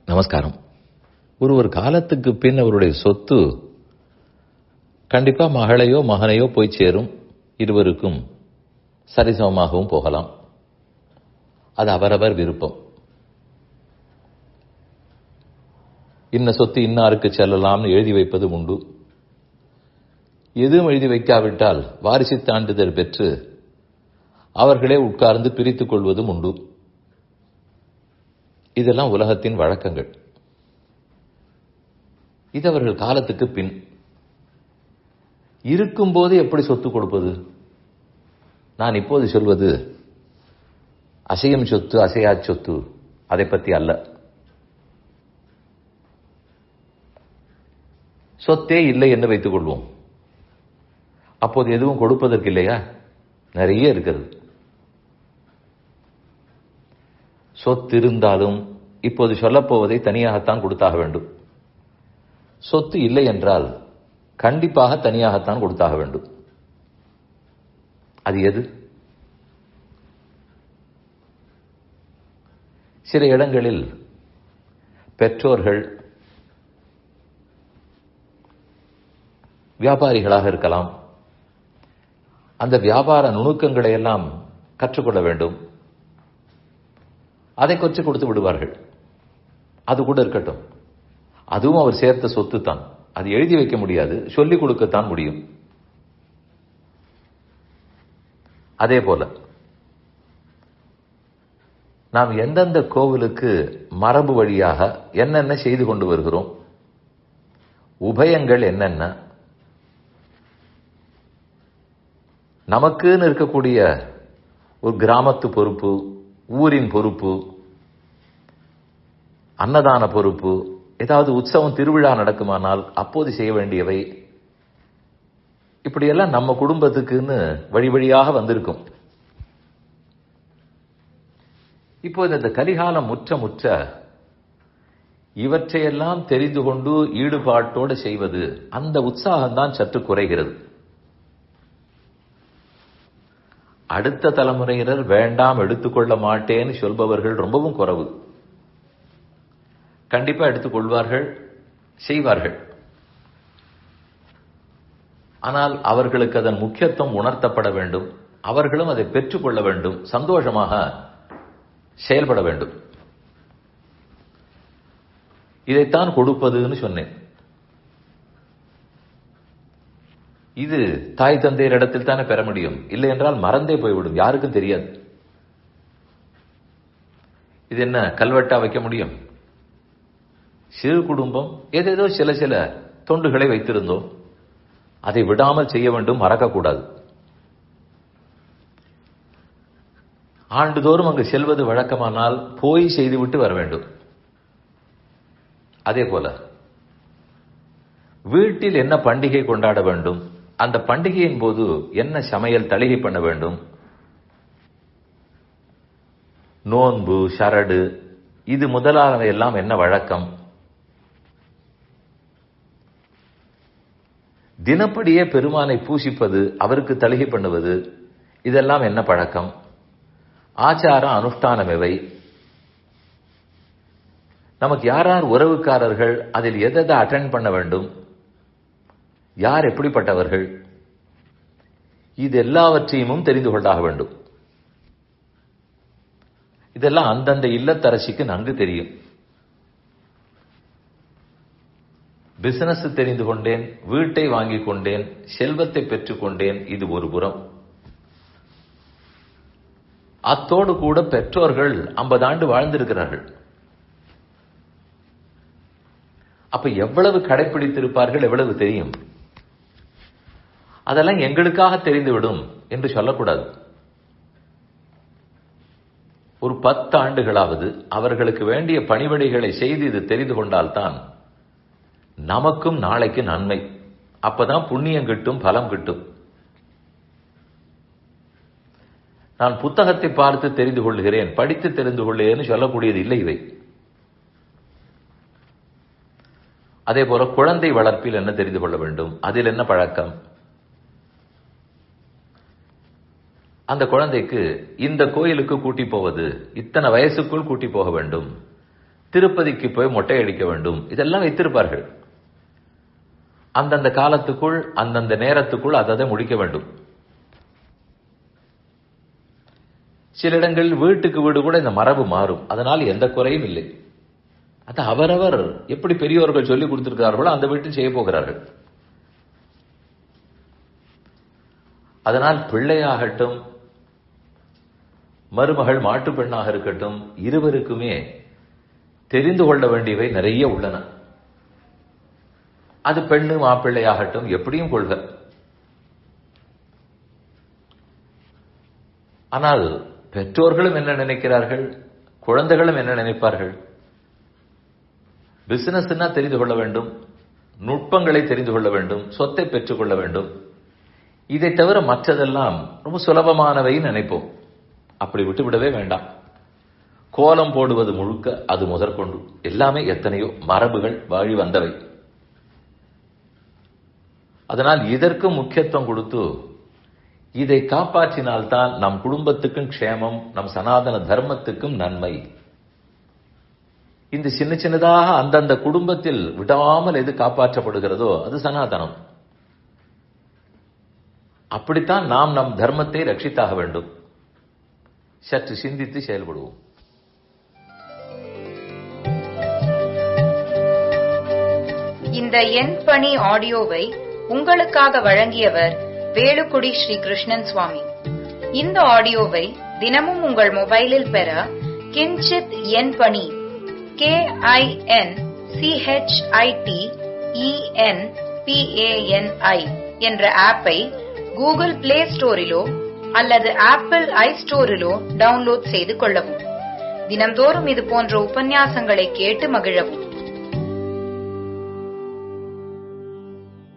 நமஸ்காரம். ஒரு காலத்துக்கு பின் அவருடைய சொத்து கண்டிப்பா மகளையோ மகனையோ போய் சேரும். இருவருக்கும் சரிசமமாகவும் போகலாம். அது அவரவர் விருப்பம். இன்ன சொத்து இன்னாருக்கு செல்லலாம்னு எழுதி வைப்பது உண்டு. எதுவும் எழுதி வைக்காவிட்டால் வாரிசு சான்றிதழ் பெற்று அவர்களே உட்கார்ந்து பிரித்துக் கொள்வதும் உண்டு. இதெல்லாம் உலகத்தின் வழக்கங்கள். இது அவர்கள் காலத்துக்கு பின். இருக்கும்போது எப்படி சொத்து கொடுப்பது? நான் இப்போது சொல்வது அசையும் சொத்து அசையா சொத்து அதை பற்றி அல்ல. சொத்தே இல்லை என்று வைத்துக் கொள்வோம். அப்போது எதுவும் கொடுப்பதற்கு இல்லையா? நிறைய இருக்கிறது. சொத்து இருந்தாலும் இப்போது சொல்லப்போவதை தனியாகத்தான் கொடுத்தாக வேண்டும். சொத்து இல்லை என்றால் கண்டிப்பாக தனியாகத்தான் கொடுத்தாக வேண்டும். அது எது? சில இடங்களில் பெற்றோர்கள் வியாபாரிகளாக இருக்கலாம். அந்த வியாபார நுணுக்கங்களை எல்லாம் கற்றுக்கொள்ள வேண்டும். அதை கொஞ்சம் கொடுத்து விடுவார்கள். அது கூட இருக்கட்டும். அதுவும் அவர் சேர்த்த சொத்து தான். அது எழுதி வைக்க முடியாது, சொல்லிக் கொடுக்கத்தான் முடியும். அதே போல நாம் எந்தெந்த கோவிலுக்கு மரபு வழியாக என்னென்ன செய்து கொண்டு வருகிறோம், உபயங்கள் என்னென்ன, நமக்குன்னு இருக்கக்கூடிய ஒரு கிராமத்து பொறுப்பு, ஊரின் பொறுப்பு, அன்னதான பொறுப்பு, ஏதாவது உற்சவம் திருவிழா நடக்குமானால் அப்போது செய்ய வேண்டியவை, இப்படியெல்லாம் நம்ம குடும்பத்துக்குன்னு வழி வழியாக வந்திருக்கும். இப்போது இந்த கலிகாலம் முற்ற இவற்றையெல்லாம் தெரிந்து கொண்டு ஈடுபாட்டோடு செய்வது, அந்த உற்சாகம்தான் சற்று குறைகிறது. அடுத்த தலைமுறையினர் வேண்டாம் எடுத்துக்கொள்ள மாட்டேன்னு சொல்பவர்கள் ரொம்பவும் குறைவு. கண்டிப்பா எடுத்துக்கொள்வார்கள், செய்வார்கள். ஆனால் அவர்களுக்கு அதன் முக்கியத்துவம் உணர்த்தப்பட வேண்டும். அவர்களும் அதை பெற்றுக்கொள்ள வேண்டும், சந்தோஷமாக செயல்பட வேண்டும். இதைத்தான் கொடுப்பதுன்னு சொன்னேன். இது தாய் தந்தையர் இடத்தில் தானே பெற முடியும். இல்லை என்றால் மறந்தே போய்விடும், யாருக்கும் தெரியாது. இது என்ன கல்வெட்டா வைக்க முடியும்? சிறு குடும்பம் ஏதேதோ சில தொண்டுகளை வைத்திருந்தோம். அதை விடாமல் செய்ய வேண்டும், மறக்கக்கூடாது. ஆண்டுதோறும் அங்கு செல்வது வழக்கமானால் போய் செய்துவிட்டு வர வேண்டும். அதே போல வீட்டில் என்ன பண்டிகை கொண்டாட வேண்டும், அந்த பண்டிகையின் போது என்ன சமையல் தளிகை பண்ண வேண்டும், நோன்பு சரடு இது முதலானவை எல்லாம் என்ன வழக்கம், தினப்படியே பெருமானை பூசிப்பது, அவருக்கு தளிகை பண்ணுவது, இதெல்லாம் என்ன பழக்கம், ஆச்சாரம் அனுஷ்டானம் எவை, நமக்கு யார் யார் உறவுக்காரர்கள், அதில் எதை அட்டெண்ட் பண்ண வேண்டும், யார் எப்படிப்பட்டவர்கள், இது எல்லாவற்றையும் தெரிந்து கொண்டாக வேண்டும். இதெல்லாம் அந்தந்த இல்லத்தரசிக்கு நன்கு தெரியும். பிசினஸ் தெரிந்து கொண்டேன், வீட்டை வாங்கிக் கொண்டேன், செல்வத்தை பெற்றுக் கொண்டேன், இது ஒரு புறம். அத்தோடு கூட பெற்றோர்கள் 50 ஆண்டு வாழ்ந்திருக்கிறார்கள். அப்ப எவ்வளவு கடைபிடித்திருப்பார்கள், எவ்வளவு தெரியும். அதெல்லாம் எங்களுக்காக தெரிந்துவிடும் என்று சொல்லக்கூடாது. ஒரு 10 ஆண்டுகளாவது அவர்களுக்கு வேண்டிய பணிவிடைகளை செய்து இது தெரிந்து கொண்டால்தான் நமக்கும் நாளைக்கு நன்மை. அப்பதான் புண்ணியம் கிட்டும், பலம் கிட்டும். நான் புத்தகத்தை பார்த்து தெரிந்து கொள்கிறேன், படித்து தெரிந்து கொள்கிறேன் சொல்லக்கூடியது இல்லை இவை. அதே போல குழந்தை வளர்ப்பில் என்ன தெரிந்து கொள்ள வேண்டும், அதில் என்ன பழக்கம், அந்த குழந்தைக்கு இந்த கோயிலுக்கு கூட்டி போவது இத்தனை வயசுக்குள் கூட்டி போக வேண்டும், திருப்பதிக்கு போய் மொட்டை அடிக்க வேண்டும், இதெல்லாம் வைத்திருப்பார்கள். அந்தந்த காலத்துக்குள் அந்தந்த நேரத்துக்குள் அதை முடிக்க வேண்டும். சில இடங்களில் வீட்டுக்கு வீடு கூட இந்த மரபு மாறும். அதனால் எந்த குறையும் இல்லை. அது அவரவர் எப்படி பெரியோர்கள் சொல்லிக் கொடுத்திருக்கிறார்களோ அந்த வீட்டில் செய்ய போகிறார்கள். அதனால் பிள்ளையாகட்டும், மருமகள் மாட்டு பெண்ணாக இருக்கட்டும், இருவருக்குமே தெரிந்து கொள்ள வேண்டியவை நிறைய உள்ளன. அது பெண்ணு மாப்பிள்ளையாகட்டும், எப்படியும் கொள்க. ஆனால் பெற்றோர்களும் என்ன நினைக்கிறார்கள், குழந்தைகளும் என்ன நினைப்பார்கள்? பிசினஸ்னா தெரிந்து கொள்ள வேண்டும், நுட்பங்களை தெரிந்து கொள்ள வேண்டும், சொத்தை பெற்றுக் கொள்ள வேண்டும். இதை தவிர மற்றதெல்லாம் ரொம்ப சுலபமானவை நினைப்போம். அப்படி விட்டுவிடவே வேண்டாம். கோலம் போடுவது முழுக்க அது முதற்கொண்டு எல்லாமே எத்தனையோ மரபுகள் வாழி வந்தவை. அதனால் இதற்கு முக்கியத்துவம் கொடுத்து இதை காப்பாற்றினால்தான் நம் குடும்பத்துக்கும் க்ஷேமம், நம் சனாதன தர்மத்துக்கும் நன்மை. இந்த சின்ன சின்னதாக அந்தந்த குடும்பத்தில் விடாமல் எது காப்பாற்றப்படுகிறதோ அது சனாதனம். அப்படித்தான் நாம் நம் தர்மத்தை ரட்சித்தாக வேண்டும். சற்று சிந்தித்து செயல்படுவோம். இந்த என் பணி ஆடியோவை உங்களுக்காக வழங்கியவர் வேலுக்குடி ஸ்ரீ கிருஷ்ணன் சுவாமி. இந்த ஆடியோவை தினமும் உங்கள் மொபைலில் பெற கிஞ்சித் என் பணி KINCHITENPANI என்ற ஆப்பை கூகுள் பிளே ஸ்டோரிலோ அல்லது ஆப்பிள் ஐ ஸ்டோரிலோ டவுன்லோட் செய்து கொள்ளவும். தினம்தோறும் இது போன்ற உபன்யாசங்களை கேட்டு மகிழவும்.